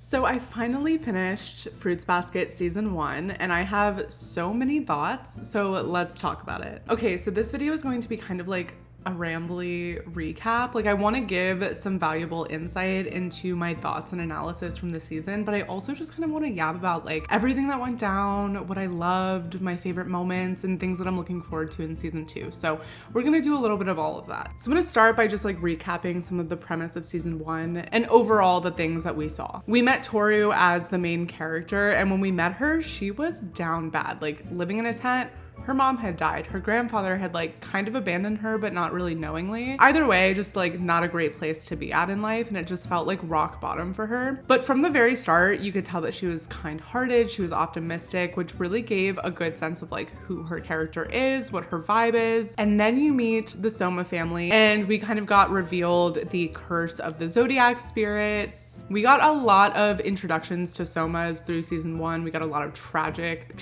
So I finally finished Fruits Basket season 1 and I have so many thoughts, so let's talk about it. Okay, so this video is going to be kind of like a rambly recap. Like I want to give some valuable insight into my thoughts and analysis from the season, but I also just kind of want to yab about like everything that went down, what I loved, my favorite moments, and things that I'm looking forward to in season 2. So we're gonna do a little bit of all of that. So I'm gonna start by just like recapping some of the premise of season 1 and overall the things that we saw. We met Tohru as the main character, and when we met her, she was down bad, like living in a tent. Her mom had died. Her grandfather had like kind of abandoned her, but not really knowingly. Either way, just like not a great place to be at in life. And it just felt like rock bottom for her. But from the very start, you could tell that she was kind-hearted. She was optimistic, which really gave a good sense of like who her character is, what her vibe is. And then you meet the Soma family and we kind of got revealed the curse of the zodiac spirits. We got a lot of introductions to Somas through season 1. We got a lot of tragic,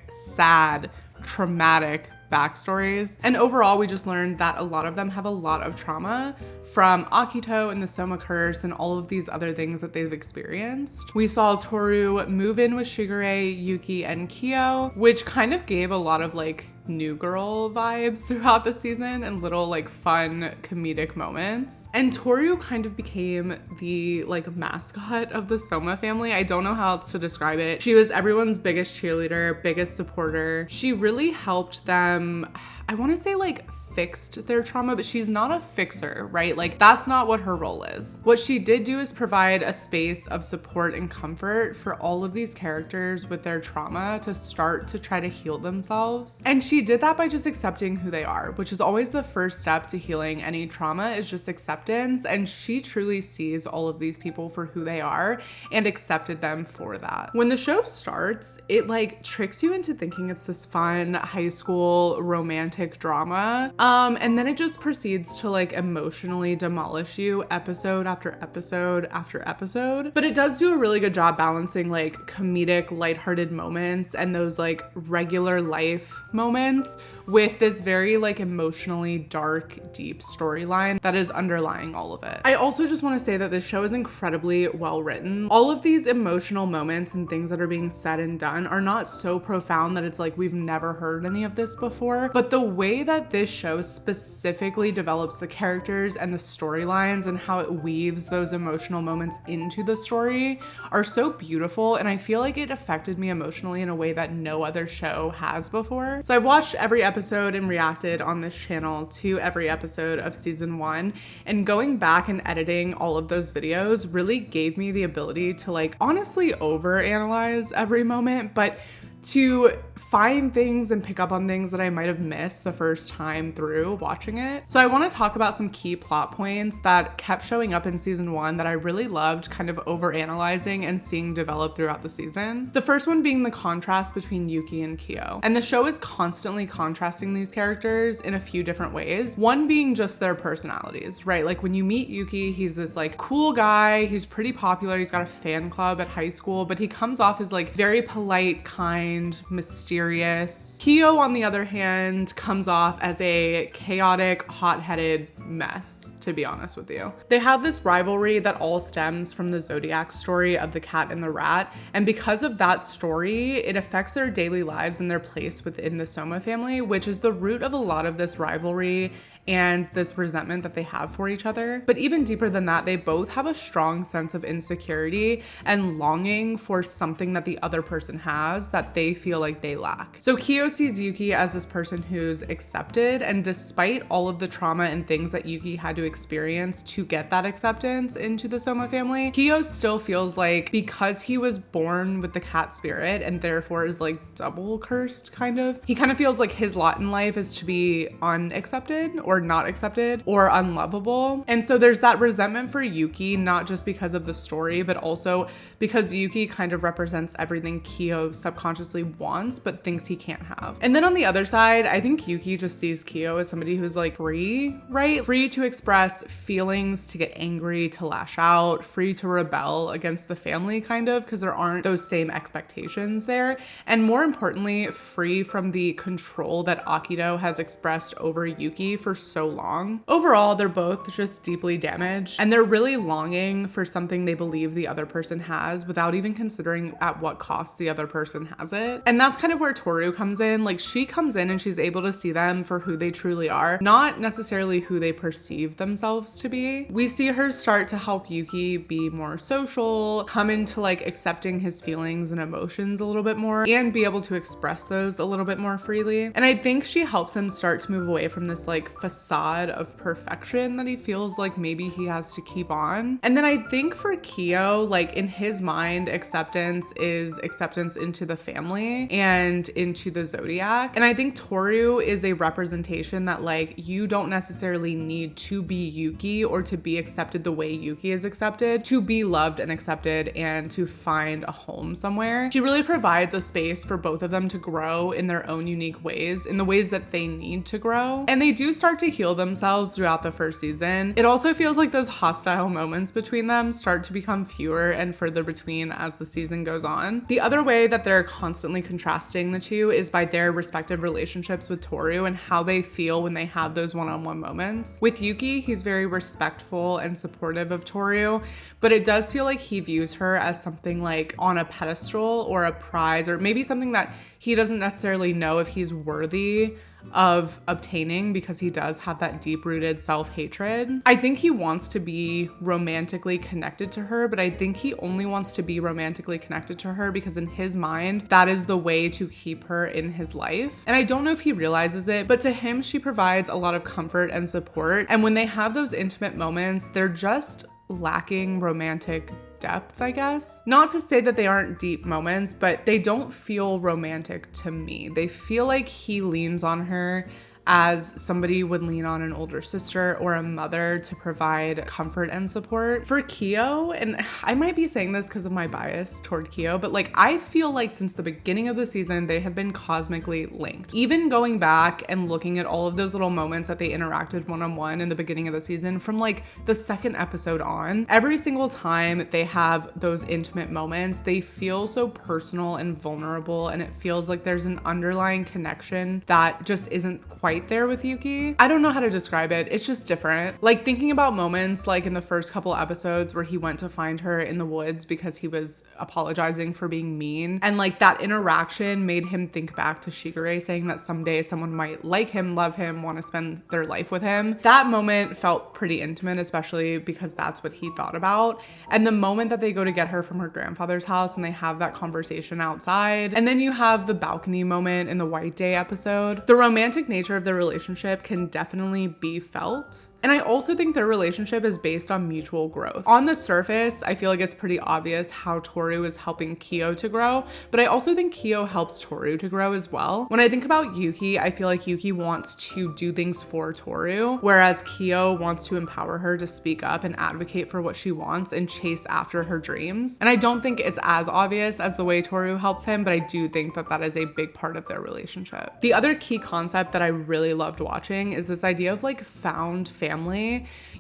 sad, traumatic backstories. And overall, we just learned that a lot of them have a lot of trauma from Akito and the Soma curse and all of these other things that they've experienced. We saw Tohru move in with Shigure, Yuki, and Kyo, which kind of gave a lot of like new girl vibes throughout the season and little like fun comedic moments. And Tohru kind of became the like mascot of the Soma family. I don't know how else to describe it. She was everyone's biggest cheerleader, biggest supporter. She really helped them, I want to say like fixed their trauma, but she's not a fixer, right? Like that's not what her role is. What she did do is provide a space of support and comfort for all of these characters with their trauma to start to try to heal themselves. And she did that by just accepting who they are, which is always the first step to healing any trauma, is just acceptance. And she truly sees all of these people for who they are and accepted them for that. When the show starts, it like tricks you into thinking it's this fun high school romantic drama. And then it just proceeds to like emotionally demolish you episode after episode after episode. But it does do a really good job balancing like comedic, lighthearted moments and those like regular life moments with this very like emotionally dark, deep storyline that is underlying all of it. I also just want to say that this show is incredibly well written. All of these emotional moments and things that are being said and done are not so profound that it's like we've never heard any of this before, but the way that this show specifically develops the characters and the storylines and how it weaves those emotional moments into the story are so beautiful, and I feel like it affected me emotionally in a way that no other show has before. So I've watched every episode and reacted on this channel to every episode of season 1, and going back and editing all of those videos really gave me the ability to like honestly overanalyze every moment, but to find things and pick up on things that I might have missed the first time through watching it. So I want to talk about some key plot points that kept showing up in season 1 that I really loved kind of overanalyzing and seeing develop throughout the season. The first one being the contrast between Yuki and Kyo. And the show is constantly contrasting these characters in a few different ways. One being just their personalities, right? Like when you meet Yuki, he's this like cool guy, he's pretty popular, he's got a fan club at high school, but he comes off as like very polite, kind, mysterious. Kyo, on the other hand, comes off as a chaotic, hot-headed mess, to be honest with you. They have this rivalry that all stems from the zodiac story of the cat and the rat, and because of that story, it affects their daily lives and their place within the Soma family, which is the root of a lot of this rivalry and this resentment that they have for each other. But even deeper than that, they both have a strong sense of insecurity and longing for something that the other person has that they feel like they lack. So Kyo sees Yuki as this person who's accepted, and despite all of the trauma and things that Yuki had to experience to get that acceptance into the Soma family, Kyo still feels like because he was born with the cat spirit and therefore is like double cursed kind of, he kind of feels like his lot in life is to be unaccepted or not accepted or unlovable. And so there's that resentment for Yuki, not just because of the story, but also because Yuki kind of represents everything Kyo subconsciously wants but thinks he can't have. And then on the other side, I think Yuki just sees Kyo as somebody who's like free, right? Free to express feelings, to get angry, to lash out, free to rebel against the family kind of, because there aren't those same expectations there. And more importantly, free from the control that Akito has expressed over Yuki for so long. Overall, they're both just deeply damaged, and they're really longing for something they believe the other person has without even considering at what cost the other person has it. And that's kind of where Tohru comes in. Like, she comes in and she's able to see them for who they truly are, not necessarily who they perceive themselves to be. We see her start to help Yuki be more social, come into like accepting his feelings and emotions a little bit more, and be able to express those a little bit more freely. And I think she helps him start to move away from this like facade of perfection that he feels like maybe he has to keep on. And then I think for Kyo, like in his mind, acceptance is acceptance into the family and into the zodiac. And I think Tohru is a representation that like you don't necessarily need to be Yuki or to be accepted the way Yuki is accepted to be loved and accepted and to find a home somewhere. She really provides a space for both of them to grow in their own unique ways, in the ways that they need to grow. And they do start to heal themselves throughout the first season. It also feels like those hostile moments between them start to become fewer and further between as the season goes on. The other way that they're constantly contrasting the two is by their respective relationships with Tohru and how they feel when they have those one-on-one moments. With Yuki, he's very respectful and supportive of Tohru, but it does feel like he views her as something like on a pedestal or a prize, or maybe something that he doesn't necessarily know if he's worthy of obtaining, because he does have that deep-rooted self-hatred. I think he wants to be romantically connected to her, but I think he only wants to be romantically connected to her because in his mind, that is the way to keep her in his life. And I don't know if he realizes it, but to him, she provides a lot of comfort and support. And when they have those intimate moments, they're just lacking romantic depth, I guess. Not to say that they aren't deep moments, but they don't feel romantic to me. They feel like he leans on her as somebody would lean on an older sister or a mother to provide comfort and support. For Kyo, and I might be saying this because of my bias toward Kyo, but like I feel like since the beginning of the season, they have been cosmically linked. Even going back and looking at all of those little moments that they interacted one-on-one in the beginning of the season, from like the second episode on, every single time they have those intimate moments, they feel so personal and vulnerable, and it feels like there's an underlying connection that just isn't quite there with Yuki. I don't know how to describe it. It's just different. Like thinking about moments like in the first couple episodes where he went to find her in the woods because he was apologizing for being mean. And like that interaction made him think back to Shigure saying that someday someone might like him, love him, want to spend their life with him. That moment felt pretty intimate, especially because that's what he thought about. And the moment that they go to get her from her grandfather's house and they have that conversation outside. And then you have the balcony moment in the White Day episode. The romantic nature of their relationship can definitely be felt. And I also think their relationship is based on mutual growth. On the surface, I feel like it's pretty obvious how Tohru is helping Kyo to grow, but I also think Kyo helps Tohru to grow as well. When I think about Yuki, I feel like Yuki wants to do things for Tohru, whereas Kyo wants to empower her to speak up and advocate for what she wants and chase after her dreams. And I don't think it's as obvious as the way Tohru helps him, but I do think that that is a big part of their relationship. The other key concept that I really loved watching is this idea of like found family.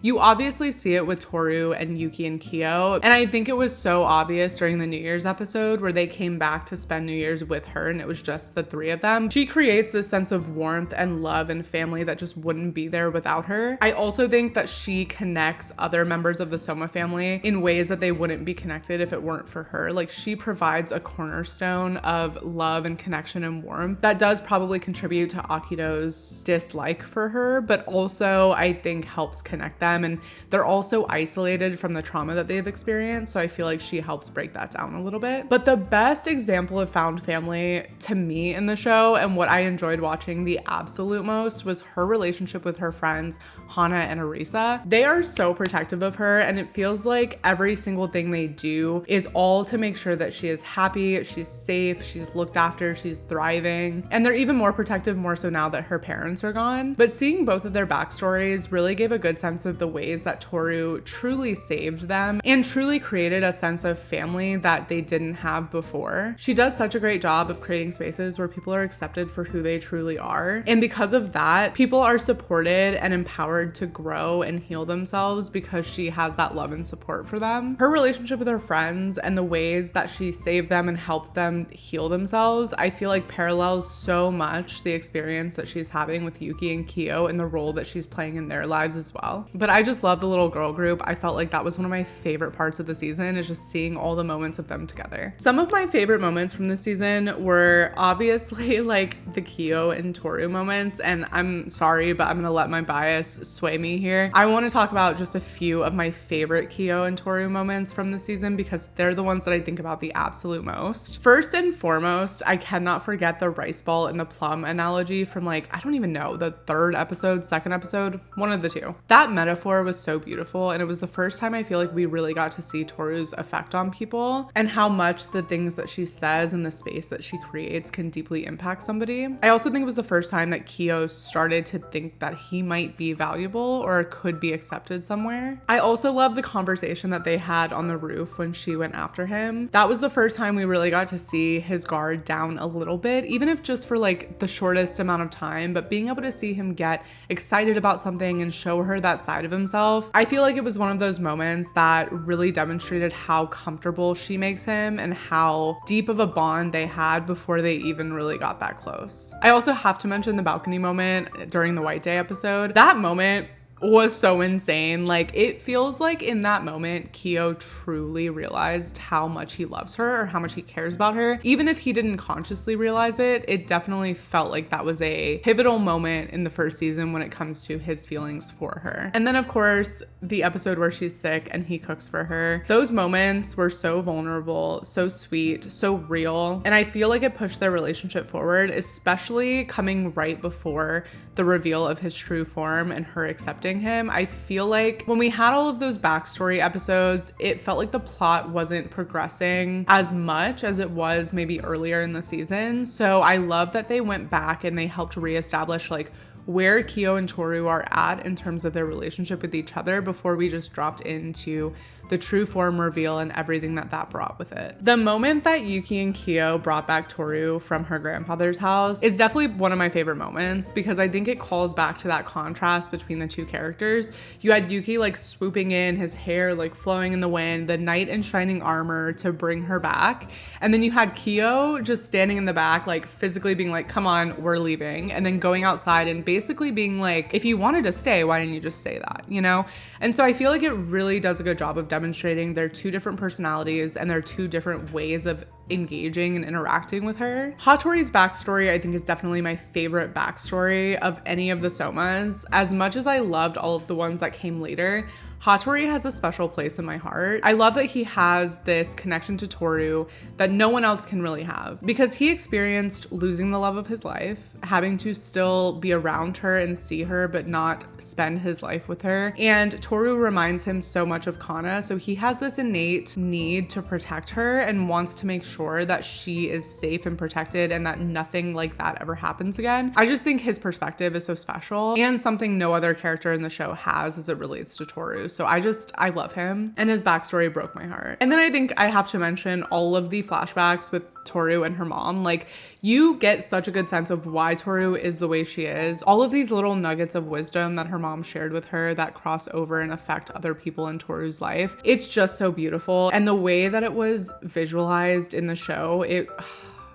You obviously see it with Tohru and Yuki and Kyo, and I think it was so obvious during the New Year's episode where they came back to spend New Year's with her and it was just the three of them. She creates this sense of warmth and love and family that just wouldn't be there without her. I also think that she connects other members of the Soma family in ways that they wouldn't be connected if it weren't for her. Like she provides a cornerstone of love and connection and warmth that does probably contribute to Akito's dislike for her, but also I think helps connect them, and they're also isolated from the trauma that they've experienced, so I feel like she helps break that down a little bit. But the best example of found family to me in the show, and what I enjoyed watching the absolute most, was her relationship with her friends Hana and Arisa. They are so protective of her, and it feels like every single thing they do is all to make sure that she is happy, she's safe, she's looked after, she's thriving, and they're even more protective, more so now that her parents are gone. But seeing both of their backstories really really gave a good sense of the ways that Tohru truly saved them and truly created a sense of family that they didn't have before. She does such a great job of creating spaces where people are accepted for who they truly are. And because of that, people are supported and empowered to grow and heal themselves because she has that love and support for them. Her relationship with her friends and the ways that she saved them and helped them heal themselves, I feel like parallels so much the experience that she's having with Yuki and Kyo and the role that she's playing in their lives as well. But I just love the little girl group. I felt like that was one of my favorite parts of the season, is just seeing all the moments of them together. Some of my favorite moments from this season were obviously like the Kyo and Tohru moments, and I'm sorry, but I'm gonna let my bias sway me here. I want to talk about just a few of my favorite Kyo and Tohru moments from the season because they're the ones that I think about the absolute most. First and foremost, I cannot forget the rice ball and the plum analogy from like, I don't even know, the third episode, second episode, one of the two. That metaphor was so beautiful, and it was the first time I feel like we really got to see Tohru's effect on people and how much the things that she says and the space that she creates can deeply impact somebody. I also think it was the first time that Kyo started to think that he might be valuable or could be accepted somewhere. I also love the conversation that they had on the roof when she went after him. That was the first time we really got to see his guard down a little bit, even if just for like the shortest amount of time, but being able to see him get excited about something and show her that side of himself, I feel like it was one of those moments that really demonstrated how comfortable she makes him and how deep of a bond they had before they even really got that close. I also have to mention the balcony moment during the White Day episode. That moment was so insane. Like, it feels like in that moment, Kyo truly realized how much he loves her or how much he cares about her. Even if he didn't consciously realize it, it definitely felt like that was a pivotal moment in the first season when it comes to his feelings for her. And then of course, the episode where she's sick and he cooks for her. Those moments were so vulnerable, so sweet, so real. And I feel like it pushed their relationship forward, especially coming right before the reveal of his true form and her accepting him. I feel like when we had all of those backstory episodes, it felt like the plot wasn't progressing as much as it was maybe earlier in the season. So I love that they went back and they helped reestablish like where Kyo and Tohru are at in terms of their relationship with each other before we just dropped into the true form reveal and everything that that brought with it. The moment that Yuki and Kyo brought back Tohru from her grandfather's house is definitely one of my favorite moments because I think it calls back to that contrast between the two characters. You had Yuki like swooping in, his hair like flowing in the wind, the knight in shining armor to bring her back. And then you had Kyo just standing in the back, like physically being like, come on, we're leaving. And then going outside and basically being like, if you wanted to stay, why didn't you just say that, you know? And so I feel like it really does a good job of demonstrating their two different personalities and their two different ways of engaging and interacting with her. Hattori's backstory, I think, is definitely my favorite backstory of any of the Somas. As much as I loved all of the ones that came later, Hattori has a special place in my heart. I love that he has this connection to Tohru that no one else can really have because he experienced losing the love of his life, having to still be around her and see her but not spend his life with her. And Tohru reminds him so much of Kana, so he has this innate need to protect her and wants to make sure that she is safe and protected and that nothing like that ever happens again. I just think his perspective is so special and something no other character in the show has as it relates to Tohru. So I love him, and his backstory broke my heart. And then I think I have to mention all of the flashbacks with Tohru and her mom. Like, you get such a good sense of why Tohru is the way she is. All of these little nuggets of wisdom that her mom shared with her that cross over and affect other people in Tohru's life. It's just so beautiful. And the way that it was visualized in the show,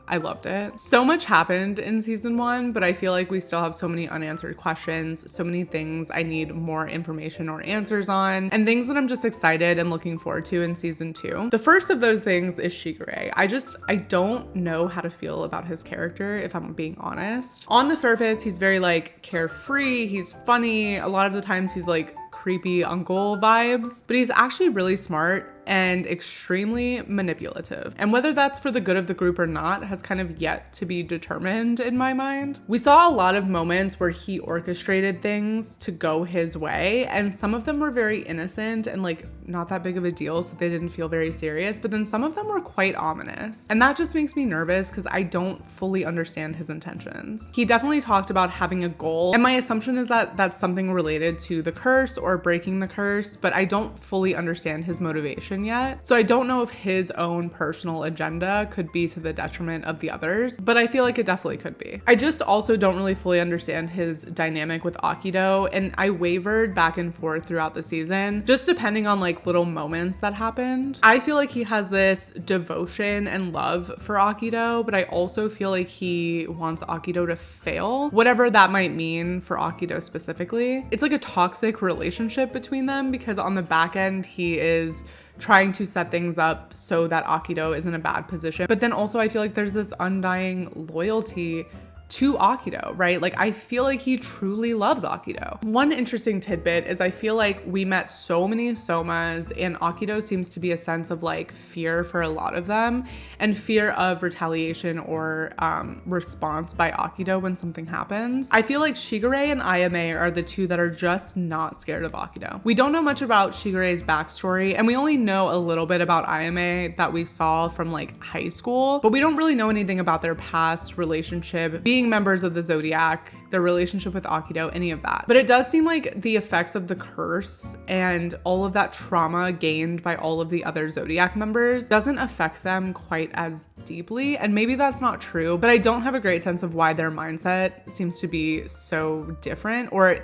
I loved it. So much happened in season 1, but I feel like we still have so many unanswered questions, so many things I need more information or answers on, and things that I'm just excited and looking forward to in season 2. The first of those things is Shigure. I don't know how to feel about his character, if I'm being honest. On the surface, he's very like carefree, he's funny. A lot of the times he's like creepy uncle vibes, but he's actually really smart and extremely manipulative. And whether that's for the good of the group or not has kind of yet to be determined in my mind. We saw a lot of moments where he orchestrated things to go his way, and some of them were very innocent and like not that big of a deal, so they didn't feel very serious, but then some of them were quite ominous. And that just makes me nervous because I don't fully understand his intentions. He definitely talked about having a goal, and my assumption is that that's something related to the curse or breaking the curse, but I don't fully understand his motivation yet. So I don't know if his own personal agenda could be to the detriment of the others, but I feel like it definitely could be. I just also don't really fully understand his dynamic with Akido, and I wavered back and forth throughout the season, just depending on like little moments that happened. I feel like he has this devotion and love for Akido, but I also feel like he wants Akido to fail, whatever that might mean for Akido specifically. It's like a toxic relationship between them because on the back end, he is trying to set things up so that Akido is in a bad position. But then also I feel like there's this undying loyalty to Akido, right? Like I feel like he truly loves Akido. One interesting tidbit is I feel like we met so many Somas, and Akido seems to be a sense of like fear for a lot of them, and fear of retaliation or response by Akido when something happens. I feel like Shigure and Ayame are the two that are just not scared of Akido. We don't know much about Shigure's backstory, and we only know a little bit about Ayame that we saw from like high school, but we don't really know anything about their past relationship, being members of the Zodiac, their relationship with Akido, any of that. But it does seem like the effects of the curse and all of that trauma gained by all of the other Zodiac members doesn't affect them quite as deeply. And maybe that's not true, but I don't have a great sense of why their mindset seems to be so different or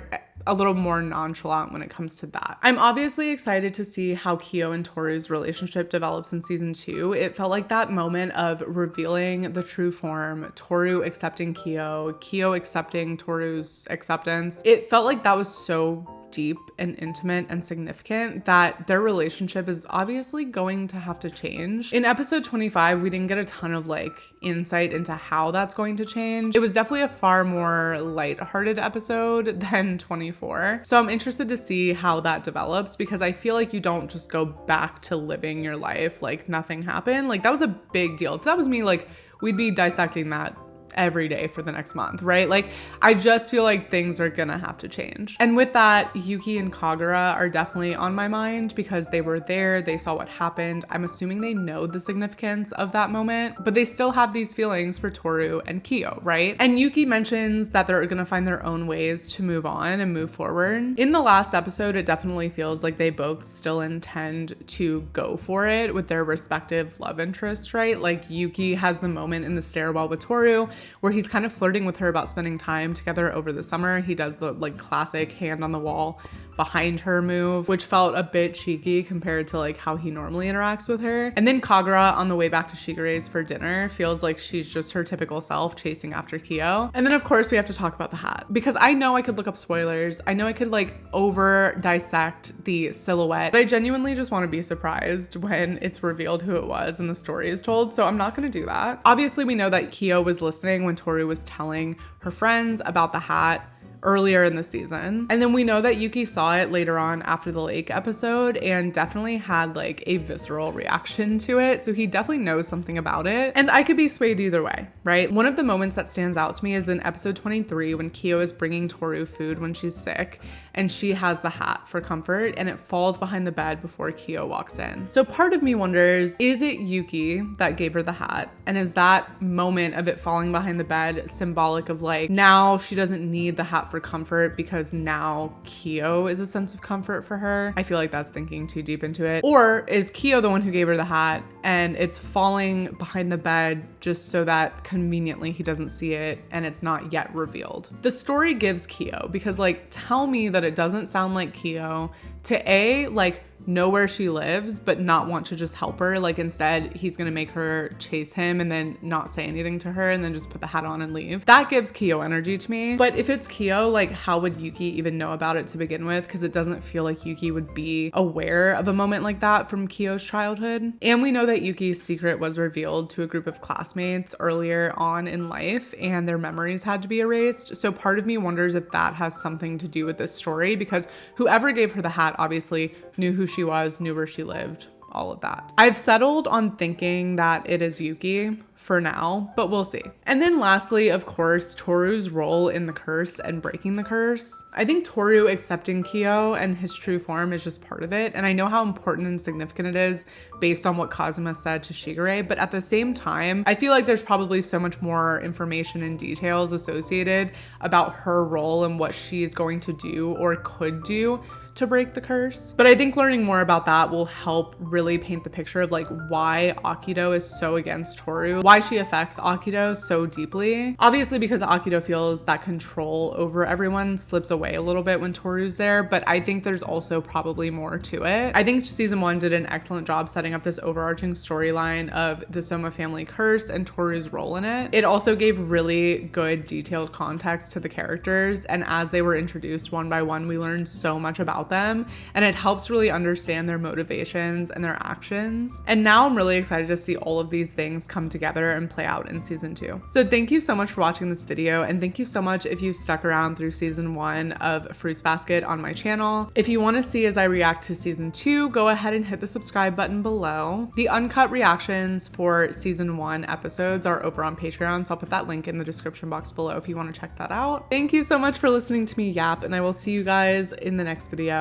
a little more nonchalant when it comes to that. I'm obviously excited to see how Kyo and Tohru's relationship develops in season 2. It felt like that moment of revealing the true form, Tohru accepting Kyo, Kyo accepting Tohru's acceptance. It felt like that was so deep and intimate and significant that their relationship is obviously going to have to change. In episode 25, we didn't get a ton of like insight into how that's going to change. It was definitely a far more lighthearted episode than 24. So I'm interested to see how that develops because I feel like you don't just go back to living your life like nothing happened. Like that was a big deal. If that was me, like we'd be dissecting that every day for the next month, right? Like I just feel like things are gonna have to change. And with that, Yuki and Kagura are definitely on my mind because they were there, they saw what happened. I'm assuming they know the significance of that moment, but they still have these feelings for Tohru and Kyo, right? And Yuki mentions that they're gonna find their own ways to move on and move forward. In the last episode, it definitely feels like they both still intend to go for it with their respective love interests, right? Like Yuki has the moment in the stairwell with Tohru where he's kind of flirting with her about spending time together over the summer. He does the like classic hand on the wall behind her move, which felt a bit cheeky compared to like how he normally interacts with her. And then Kagura on the way back to Shigure's for dinner feels like she's just her typical self chasing after Kyo. And then of course we have to talk about the hat because I know I could look up spoilers. I know I could like over dissect the silhouette, but I genuinely just want to be surprised when it's revealed who it was and the story is told. So I'm not going to do that. Obviously we know that Kyo was listening when Tohru was telling her friends about the hat earlier in the season. And then we know that Yuki saw it later on after the lake episode and definitely had like a visceral reaction to it. So he definitely knows something about it. And I could be swayed either way, right? One of the moments that stands out to me is in episode 23 when Kyo is bringing Tohru food when she's sick and she has the hat for comfort and it falls behind the bed before Kyo walks in. So part of me wonders, is it Yuki that gave her the hat? And is that moment of it falling behind the bed symbolic of like, now she doesn't need the hat for comfort because now Kyo is a sense of comfort for her? I feel like that's thinking too deep into it. Or is Kyo the one who gave her the hat and it's falling behind the bed just so that conveniently he doesn't see it and it's not yet revealed? The story gives Kyo because like, tell me that it doesn't sound like Kyo to like know where she lives but not want to just help her. Like instead he's gonna make her chase him and then not say anything to her and then just put the hat on and leave. That gives Kyo energy to me. But if it's Kyo, like how would Yuki even know about it to begin with? Because it doesn't feel like Yuki would be aware of a moment like that from Kyo's childhood. And we know that Yuki's secret was revealed to a group of classmates earlier on in life and their memories had to be erased. So part of me wonders if that has something to do with this story because whoever gave her the hat obviously knew who she was, knew where she lived, all of that. I've settled on thinking that it is Yuki for now, but we'll see. And then lastly, of course, Tohru's role in the curse and breaking the curse. I think Tohru accepting Kyo and his true form is just part of it. And I know how important and significant it is based on what Kazuma said to Shigure, but at the same time, I feel like there's probably so much more information and details associated about her role and what she is going to do or could do to break the curse. But I think learning more about that will help really paint the picture of like why Akito is so against Tohru, why she affects Akito so deeply. Obviously because Akito feels that control over everyone slips away a little bit when Tohru's there, but I think there's also probably more to it. I think season 1 did an excellent job setting up this overarching storyline of the Soma family curse and Tohru's role in it. It also gave really good detailed context to the characters, and as they were introduced one by one, we learned so much about them, and it helps really understand their motivations and their actions. And now I'm really excited to see all of these things come together and play out in season 2. So thank you so much for watching this video, and thank you so much if you stuck around through season 1 of Fruits Basket on my channel. If you want to see as I react to season 2, go ahead and hit the subscribe button below. The uncut reactions for season 1 episodes are over on Patreon, so I'll put that link in the description box below if you want to check that out. Thank you so much for listening to me yap, and I will see you guys in the next video.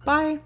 Bye.